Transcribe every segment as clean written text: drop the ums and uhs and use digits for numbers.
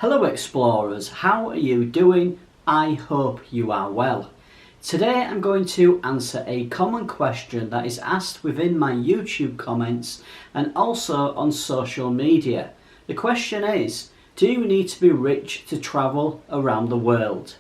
Hello explorers, how are you doing? I hope you are well. Today I'm going to answer a common question that is asked within my YouTube comments and also on social media. The question is, do you need to be rich to travel around the world?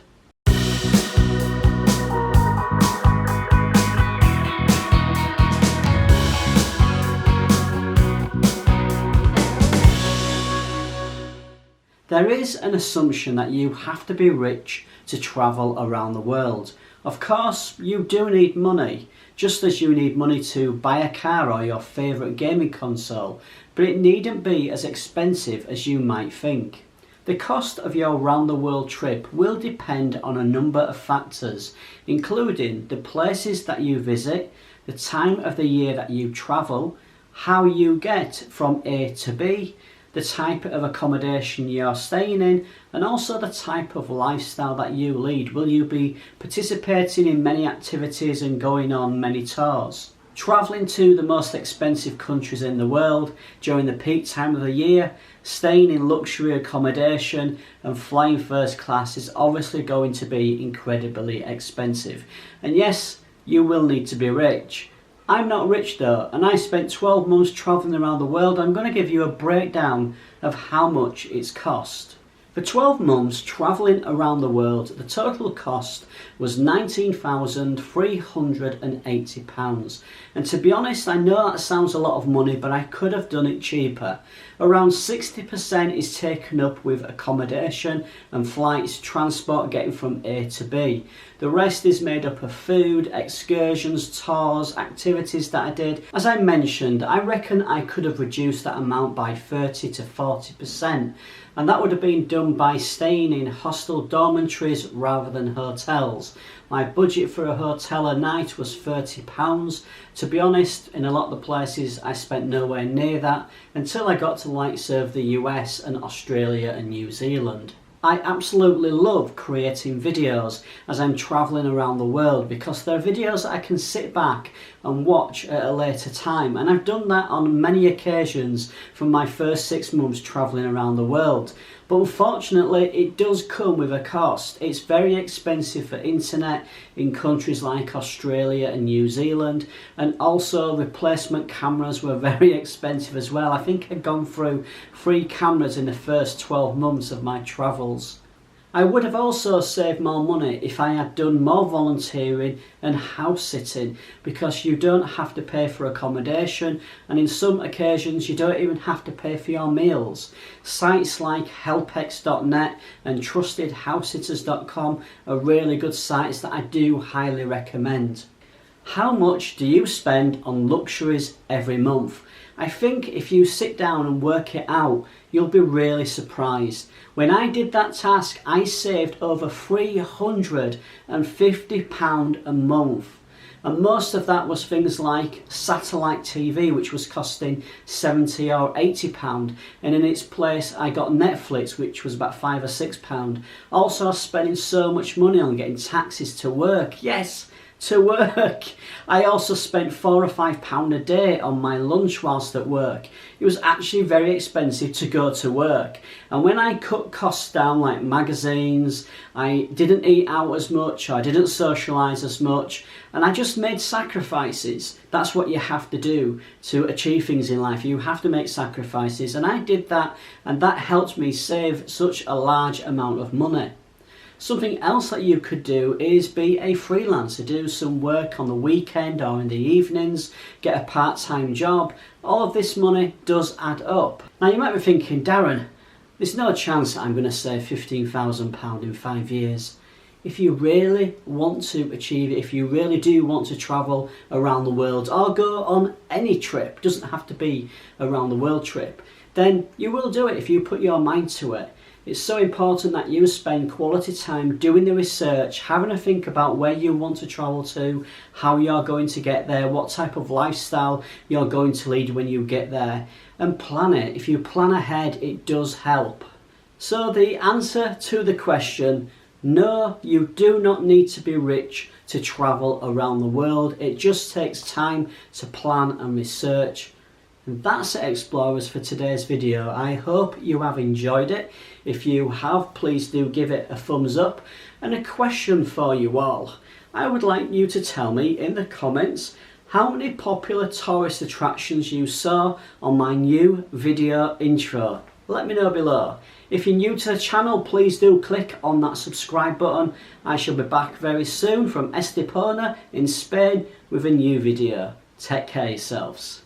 There is an assumption that you have to be rich to travel around the world. Of course, you do need money, just as you need money to buy a car or your favourite gaming console, but it needn't be as expensive as you might think. The cost of your round the world trip will depend on a number of factors, including the places that you visit, the time of the year that you travel, how you get from A to B, the type of accommodation you're staying in, and also the type of lifestyle that you lead. Will you be participating in many activities and going on many tours? Travelling to the most expensive countries in the world during the peak time of the year, staying in luxury accommodation and flying first class is obviously going to be incredibly expensive. And yes, you will need to be rich. I'm not rich though, and I spent 12 months travelling around the world. I'm going to give you a breakdown of how much it's cost. For 12 months travelling around the world, the total cost was £19,380. And to be honest, I know that sounds a lot of money, but I could have done it cheaper. Around 60% is taken up with accommodation and flights, transport getting from A to B. The rest is made up of food, excursions, tours, activities that I did. As I mentioned, I reckon I could have reduced that amount by 30 to 40%. And that would have been done by staying in hostel dormitories rather than hotels. My budget for a hotel a night was £30. To be honest, in a lot of the places I spent nowhere near that until I got to the likes of the US and Australia and New Zealand. I absolutely love creating videos as I'm travelling around the world because they're videos that I can sit back and watch at a later time, and I've done that on many occasions from my first 6 months travelling around the world. But unfortunately it does come with a cost. It's very expensive for internet in countries like Australia and New Zealand, and also replacement cameras were very expensive as well. I think I'd gone through 3 cameras in the first 12 months of my travels. I would have also saved more money if I had done more volunteering and house sitting, because you don't have to pay for accommodation, and in some occasions you don't even have to pay for your meals. Sites like helpex.net and trustedhousesitters.com are really good sites that I do highly recommend. How much do you spend on luxuries every month? I think if you sit down and work it out, you'll be really surprised. When I did that task, I saved over £350 a month. And most of that was things like satellite TV, which was costing £70 or £80. And in its place, I got Netflix, which was about £5 or £6. Also, I was spending so much money on getting taxis to work. Yes, to work. I also spent £4 or £5 a day on my lunch whilst at work. It was actually very expensive to go to work. And when I cut costs down, like magazines, I didn't eat out as much, or I didn't socialise as much, and I just made sacrifices. That's what you have to do to achieve things in life. You have to make sacrifices, and I did that, and that helped me save such a large amount of money. Something else that you could do is be a freelancer, do some work on the weekend or in the evenings, get a part-time job. All of this money does add up. Now you might be thinking, Darren, there's no chance that I'm going to save £15,000 in 5 years. If you really want to achieve it, if you really do want to travel around the world or go on any trip, doesn't have to be a round the world trip, then you will do it if you put your mind to it. It's so important that you spend quality time doing the research, having a think about where you want to travel to, how you're going to get there, what type of lifestyle you're going to lead when you get there, and plan it. If you plan ahead, it does help. So the answer to the question, no, you do not need to be rich to travel around the world. It just takes time to plan and research. And that's it, explorers, for today's video. I hope you have enjoyed it. If you have, please do give it a thumbs up. And a question for you all. I would like you to tell me in the comments how many popular tourist attractions you saw on my new video intro. Let me know below. If you're new to the channel, please do click on that subscribe button. I shall be back very soon from Estepona in Spain with a new video. Take care yourselves.